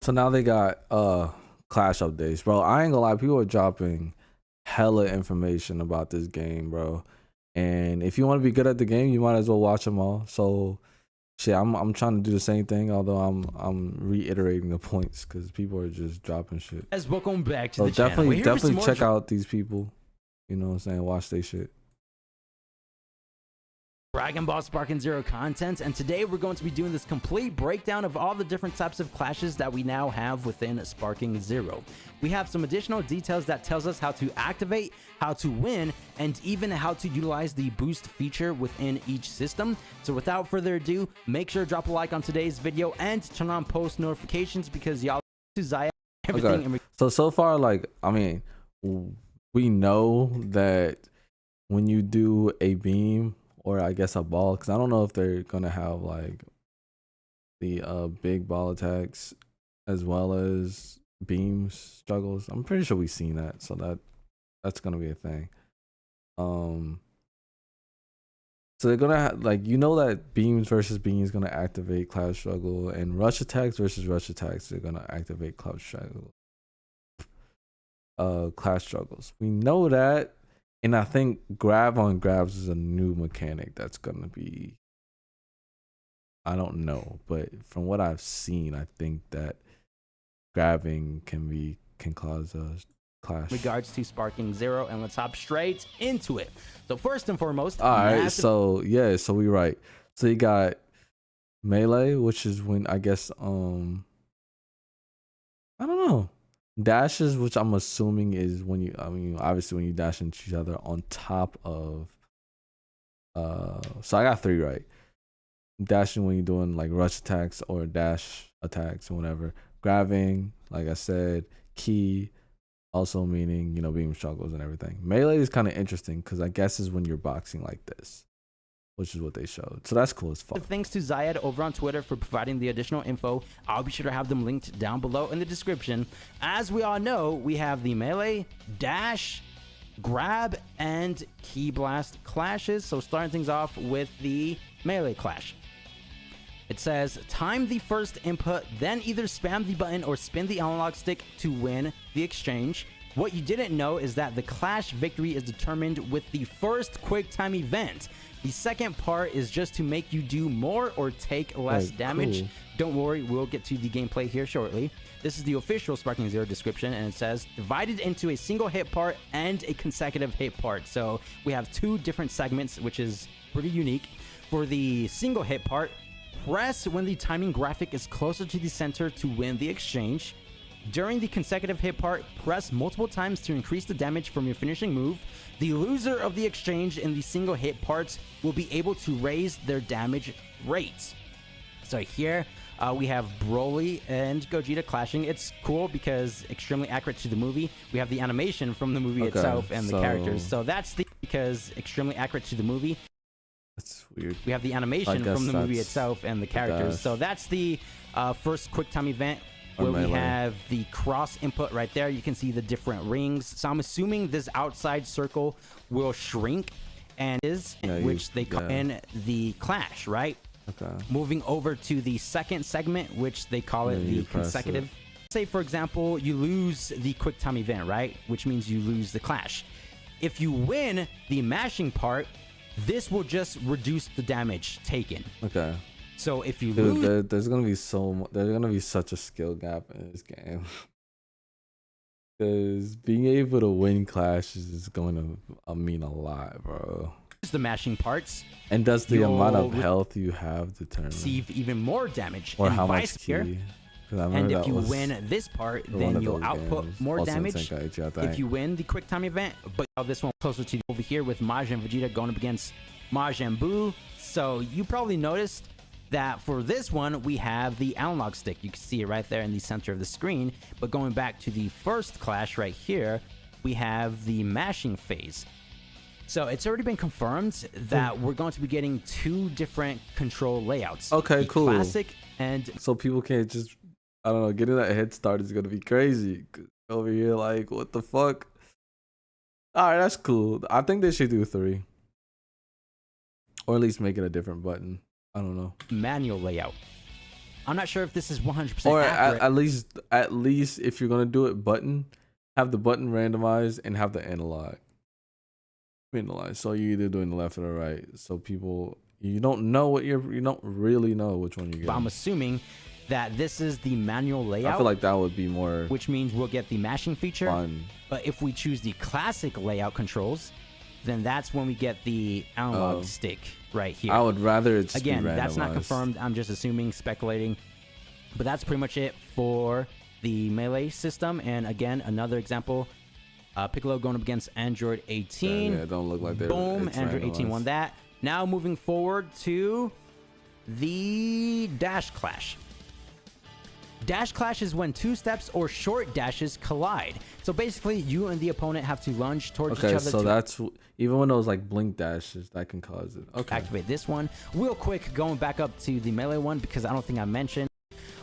So now they got Clash updates, bro. I ain't gonna lie, people are dropping hella information about this game, bro. And if you want to be good at the game, you might as well watch them all. So shit, I'm trying to do the same thing, although I'm reiterating the points because people are just dropping shit. Guys, welcome back to So the channel. definitely check out these people. You know what I'm saying? Watch they shit. Dragon Ball Sparking Zero content, and today we're going to be doing this complete breakdown of all the different types of clashes that we now have within Sparking Zero. We have some additional details that tells us how to activate, how to win, and even how to utilize the boost feature within each system. So without further ado, make sure to drop a like on today's video and turn on post notifications because y'all to Zaya everything. Okay. So far, like, I mean, we know that when you do a beam, or I guess a ball, because I don't know if they're gonna have like the big ball attacks as well as beams struggles. I'm pretty sure we've seen that, so that's gonna be a thing. So they're gonna like, you know, that beams versus beams gonna activate cloud struggle, and rush attacks versus rush attacks they're gonna activate cloud struggle. Class struggles. We know that. And I think grab on grabs is a new mechanic that's gonna be, I don't know, but from what I've seen, I think that grabbing can cause a clash. Regards to Sparking Zero, and let's hop straight into it. So first and foremost, all right, so we right. So you got melee, which is when I guess I don't know. Dashes, which I'm assuming is when you, I mean, obviously when you dash into each other on top of so I got 3 right. Dashing when you're doing like rush attacks or dash attacks or whatever. Grabbing, like I said, key, also meaning, you know, beam struggles and everything. Melee is kind of interesting because I guess is when you're boxing like this, which is what they showed. So that's cool as fuck. Thanks to Zayed over on Twitter for providing the additional info. I'll be sure to have them linked down below in the description. As we all know, we have the melee, dash, grab, and key blast clashes. So starting things off with the melee clash. It says, time the first input, then either spam the button or spin the analog stick to win the exchange. What you didn't know is that the clash victory is determined with the first quick time event. The second part is just to make you do more or take less damage. Cool. Don't worry, we'll get to the gameplay here shortly. This is the official Sparking Zero description, and it says divided into a single hit part and a consecutive hit part. So we have 2 different segments, which is pretty unique. For the single hit part, press when the timing graphic is closer to the center to win the exchange. During the consecutive hit part, press multiple times to increase the damage from your finishing move. The loser of the exchange in the single hit parts will be able to raise their damage rates. So here we have Broly and Gogeta clashing. It's cool because extremely accurate to the movie. We have the animation from the movie itself and the characters. So that's because extremely accurate to the movie. That's weird. We have the animation from the movie itself and the characters. So that's the first quick time event, where we have the cross input right there. You can see the different rings. So I'm assuming this outside circle will shrink, and which they call in the clash, right? Okay. Moving over to the second segment, which they call it the consecutive. Say, for example, you lose the quick time event, right? Which means you lose the clash. If you win the mashing part, this will just reduce the damage taken. Okay. So if you lose, there's gonna be such a skill gap in this game. Because being able to win clashes is going to mean a lot, bro. The mashing parts, and does the amount of health you have determine receive even more damage, or and how much key? And if you win this part, then you'll output more damage if you win the quick time event. But this one closer to over here with Majin and Vegeta going up against Majin Buu. So you probably noticed that for this one, we have the analog stick. You can see it right there in the center of the screen. But going back to the first clash right here, we have the mashing phase. So it's already been confirmed that we're going to be getting 2 different control layouts. Okay, cool. Classic and... So people can't just, I don't know, getting that head start is going to be crazy. Over here, like, what the fuck? All right, that's cool. I think they should do 3. Or at least make it a different button. I don't know. Manual layout. I'm not sure if this is 100% Or accurate. at least if you're gonna do it, have the button randomized and have the analog penalized. So you're either doing the left or the right. So people, you don't really know which one you get. But I'm assuming that this is the manual layout. I feel like that would be more, which means we'll get the mashing feature. fun. But if we choose the classic layout controls, then that's when we get the analog stick right here. I would rather it's Again, be that's not randomized. confirmed. I'm just assuming, speculating. But that's pretty much it for the Melee system. And again, another example, Piccolo going up against Android 18. Yeah, it don't look like they're Boom, it's Android 18 won randomized. that. Now moving forward to the Dash Clash. Dash Clash is when two steps or short dashes collide. So basically, you and the opponent have to lunge towards each Okay, other so to that's even when those like blink dashes that can cause it. Okay. activate this one. Real quick, going back up to the Melee one because I don't think I mentioned.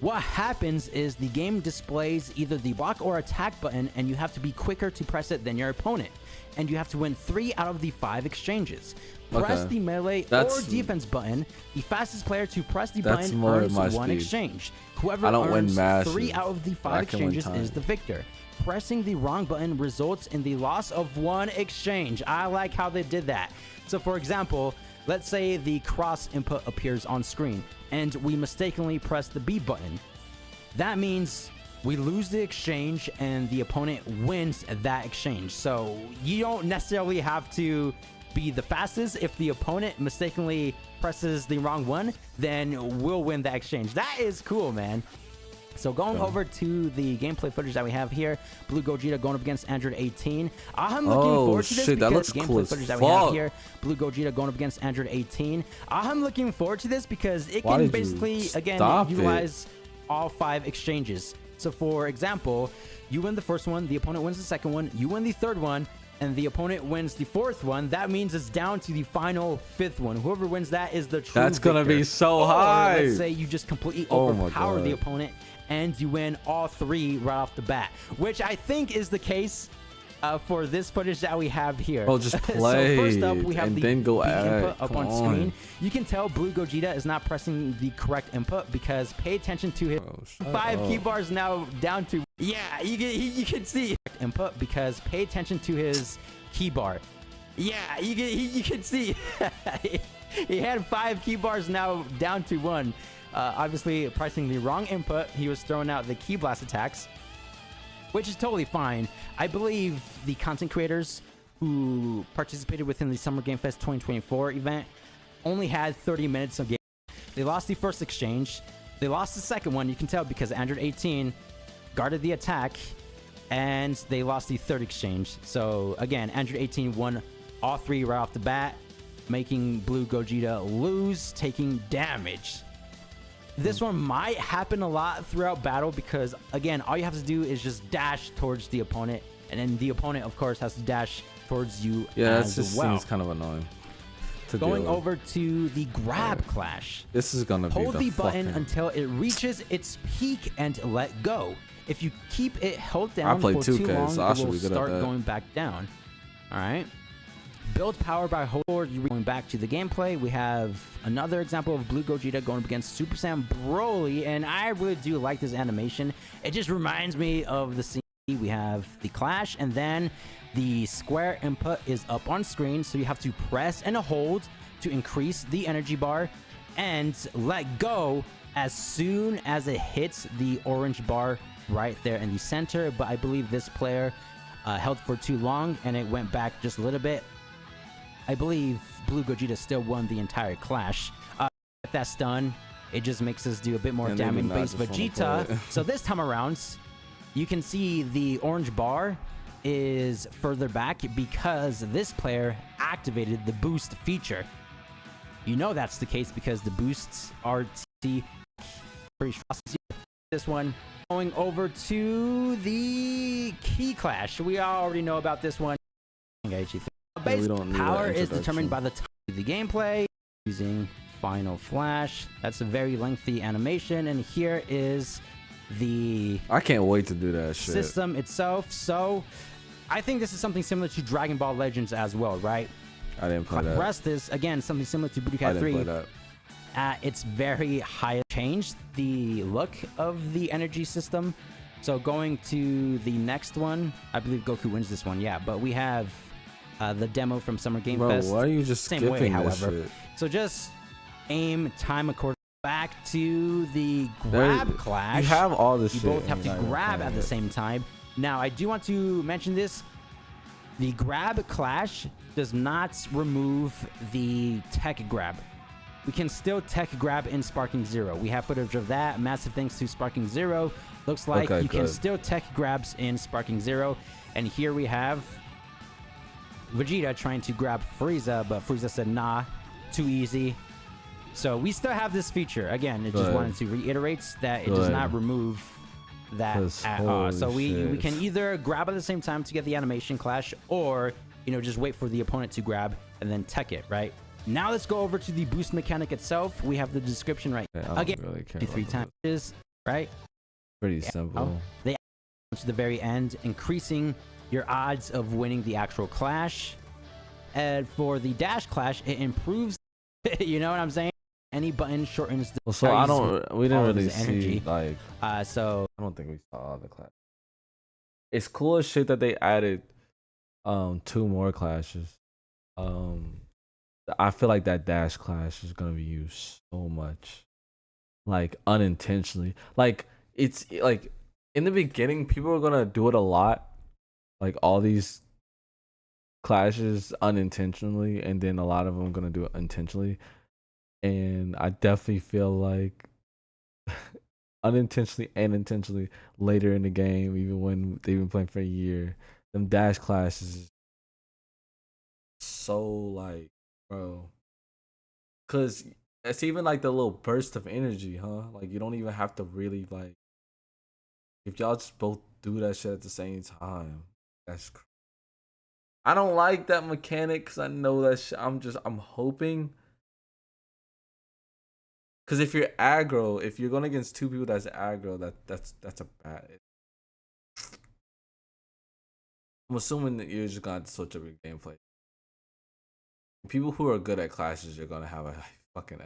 What happens is the game displays either the block or attack button, and you have to be quicker to press it than your opponent. And you have to win 3 out of the 5 exchanges. Press Okay. the melee or defense button. The fastest player to press the That's button more earns my 1 speed. exchange. Whoever I don't win earns mashes, 3 out of the but 5 I can win exchanges is time. the victor. Pressing the wrong button results in the loss of 1 exchange. I like how they did that. So for example, let's say the cross input appears on screen and we mistakenly press the B button. That means we lose the exchange and the opponent wins that exchange. So you don't necessarily have to be the fastest. If the opponent mistakenly presses the wrong one, then we'll win that exchange. That is cool, man. So going over to the gameplay footage that we have here, Blue Gogeta going up against Android 18. I'm looking forward to this shit, that because looks gameplay cool as footage that we have fuck. here, Blue Gogeta going up against Android 18. I'm looking forward to this because it Why can did you basically, again, stop it? utilize all 5 exchanges. So for example, you win the first one, the opponent wins the second one, you win the third one, and the opponent wins the fourth one. That means it's down to the final 5th one. Whoever wins that is the true That's gonna victor. be so Or high. let's say you just completely Oh my overpower the God. opponent and you win all 3 right off the bat, which I think is the case for this footage that we have here. Oh, just play So first up, we have and the then go B at input it. up Come on on. screen. You can tell Blue Gogeta is not pressing the correct input because pay attention to his Oh, shut 5 up. key bars now down to, yeah, you can see input because pay attention to his key bar. Yeah, you can see he had 5 key bars now down to 1. Obviously pressing the wrong input, he was throwing out the key blast attacks, which is totally fine. I believe the content creators who participated within the Summer Game Fest 2024 event only had 30 minutes of game. They lost the first exchange. They lost the second one. You can tell because Android 18 guarded the attack, and they lost the third exchange. So again, Android 18 won all 3 right off the bat, making Blue Gogeta lose, taking damage. This one might happen a lot throughout battle because, again, all you have to do is just dash towards the opponent, and then the opponent, of course, has to dash towards you Yeah, that as just well. seems kind of annoying. To Going deal with. over to the grab clash. This is gonna Hold be the button fucking- until it reaches its peak and let go. If you keep it held down play for too 2K, long, so I it should will be good at start that. going back down. All right. Build power by hold. You're going back to the gameplay. We have another example of Blue Gogeta going up against Super Saiyan Broly, and I really do like this animation. It just reminds me of the scene. We have the clash, and then the square input is up on screen, so you have to press and hold to increase the energy bar and let go as soon as it hits the orange bar right there in the center. But I believe this player held for too long and it went back just a little bit. I believe Blue Gogeta still won the entire clash. If that's done, it just makes us do a bit more And they do damage not based just wanna Vegeta. play it. So this time around, you can see the orange bar is further back because this player activated the boost feature. You know that's the case because the boosts are pretty strong. This one going over to the key clash. We already know about this one. Base don't need power that is determined introduction. by the time of the gameplay using Final Flash. That's a very lengthy animation, and here is the I can't wait to do that shit. system itself. So I think this is something similar to Dragon Ball Legends as well, right? I didn't play that. Rest is again something similar to I Budokai didn't 3. play that. its very high, changed the look of the energy system. So going to the next one, I believe Goku wins this one. Yeah, but we have the demo from Summer Game Bro, Fest. why are you just Same skipping way, this however. shit? So just aim time according back to the grab clash. You have all this shit. You both have and to you're not even grab playing at the it. same time. Now, I do want to mention this. The grab clash does not remove the tech grab. We can still tech grab in Sparking Zero. We have footage of that. Massive thanks to Sparking Zero. Looks like Okay, you can good. still tech grabs in Sparking Zero. And here we have Vegeta trying to grab Frieza, but Frieza said, nah, too easy. So we still have this feature. Again, it just Good. wanted to reiterate that it does Good. not remove that 'Cause at all. So we holy can shit. either grab at the same time to get the animation clash, or just wait for the opponent to grab and then tech it, right? Now let's go over to the boost mechanic itself. We have the description right Okay, I don't again. really care 3 about times, right? Pretty Yeah. simple. They to the very end, increasing your odds of winning the actual clash. And for the dash clash, it improves. You know what I'm saying? Any button shortens the. Well, so I don't. We didn't all of really his energy. see like. So I don't think we saw all the clash. It's cool as shit that they added 2 more clashes. I feel like that dash clash is gonna be used so much, like unintentionally. Like it's like in the beginning, people are gonna do it a lot, like all these clashes unintentionally, and then a lot of them gonna do it intentionally. And I definitely feel like unintentionally and intentionally later in the game, even when they've been playing for a year, them dash classes is so like, bro, because it's even like the little burst of energy, huh? Like you don't even have to really like, if y'all just both do that shit at the same time, that's I don't like that mechanic because I know that shit. I'm hoping. Because if you're aggro, if you're going against 2 people that's aggro, that's a bad. I'm assuming that you're just going to switch up your gameplay. People who are good at clashes, you're going to have a fucking.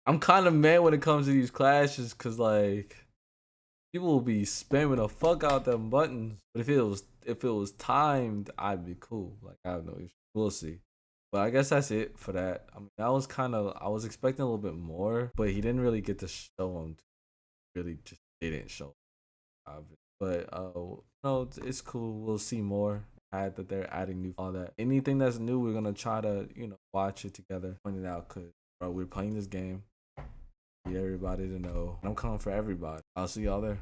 I'm kind of mad when it comes to these clashes because like people will be spamming the fuck out them buttons. But if it was timed, I'd be cool. Like I have no issue. We'll see. But I guess that's it for that. I mean, that was I was expecting a little bit more, but he didn't really get to show them. Really, just didn't show. But no, it's cool. We'll see more. Add that they're adding new all that. Anything that's new, we're gonna try to watch it together, point it out. Cause bro, we're playing this game. Need everybody to know. I'm coming for everybody. I'll see y'all there.